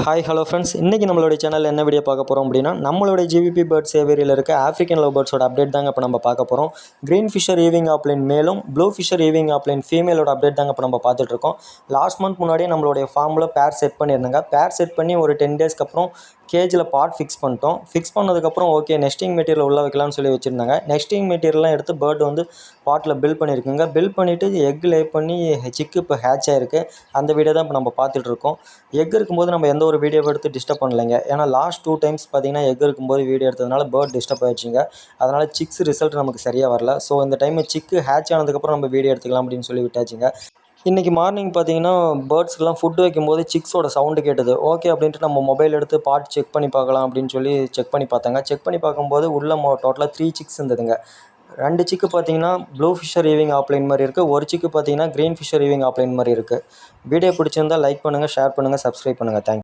Hi hello friends, இன்றைக்கி நம்மளுடைய சேனலில் என்ன வீடியோ பார்க்க போகிறோம் அப்படின்னா, நம்மளுடைய ஜிவிபி பேர்ட் சேவரியில் இருக்க ஆஃப்ரிக்கன் லவ் பேர்ட்ஸோட அப்டேட் தாங்க இப்போ நம்ம பார்க்க போகிறோம். க்ரீன் ஃபிஷர் ஈவிங் ஆப்லைன் மேலும் ப்ளூ ஃபிஷர் ஈவிங் ஆப்லைன் ஃபீமேலோட அப்டேட் தாங்க இப்போ நம்ம பார்த்துட்ருக்கோம். லாஸ்ட் மந்த் முன்னாடியே நம்மளுடைய ஃபார்மில் பேர் செட் பண்ணியிருந்தாங்க. பேர் செட் பண்ணி ஒரு 10 டேஸ்க்கு அப்புறம் கேஜில் பாட் ஃபிக்ஸ் பண்ணிட்டோம். ஃபிக்ஸ் பண்ணதுக்கப்புறம் ஓகே நெஸ்டிங் மெட்டீரியல் உள்ளே வைக்கலாம்னு சொல்லி வச்சுருந்தாங்க. நெஸ்டிங் மெட்டீரியல்லாம் எடுத்து பேர்டு வந்து பாட்டில் பில் பண்ணியிருக்குங்க. பில் பண்ணிவிட்டு எக் லே பண்ணி சிக்கு இப்போ ஹேட்ச் ஆகிருக்கு. அந்த வீடியோ தான் இப்போ நம்ம பார்த்துட்ருக்கோம். எக் இருக்கும்போது நம்ம எந்த ஒரு வீடியோவை எடுத்து டிஸ்டர்ப் பண்ணலைங்க. ஏன்னா லாஸ்ட் 2 டைம்ஸ் பார்த்தீங்கன்னா எக் இருக்கும்போது வீடியோ எடுத்ததுனால பேர்ட் டிஸ்டர்ப் ஆகிடுச்சிங்க. அதனால் சிக்ஸ் ரிசல்ட் நமக்கு சரியாக வரல. ஸோ இந்த டைம் சிக்கு ஹேட்ச் ஆனதுக்கப்புறம் நம்ம வீடியோ எடுத்துக்கலாம் அப்படின்னு சொல்லி விட்டாச்சுங்க. இன்றைக்கி மார்னிங் பார்த்தீங்கன்னா பேர்ட்ஸ்க்கெலாம் ஃபுட் வைக்கும்போது சிக்ஸோட சவுண்டு கேட்டது. ஓகே அப்படின்ட்டு நம்ம மொபைல் எடுத்து பாட் செக் பண்ணி பார்க்கலாம் அப்படின்னு சொல்லி செக் பண்ணி பார்த்தாங்க. செக் பண்ணி பார்க்கும்போது உள்ள டோட்டலாக 3 சிக்ஸ் இருந்ததுங்க. 2 சிக்கு பார்த்தீங்கன்னா ப்ளூ ஃபிஷர் ஈவிங் ஆப்லைன் மாதிரி இருக்குது. ஒரு சிக்கு பார்த்தீங்கன்னா க்ரீன் ஃபிஷர் ஈவிங் ஆப்லைன் மாதிரி இருக்குது. வீடியோ பிடிச்சிருந்தால் லைக் பண்ணுங்கள், ஷேர் பண்ணுங்கள், சப்ஸ்கிரைப் பண்ணுங்கள். தேங்க்யூ.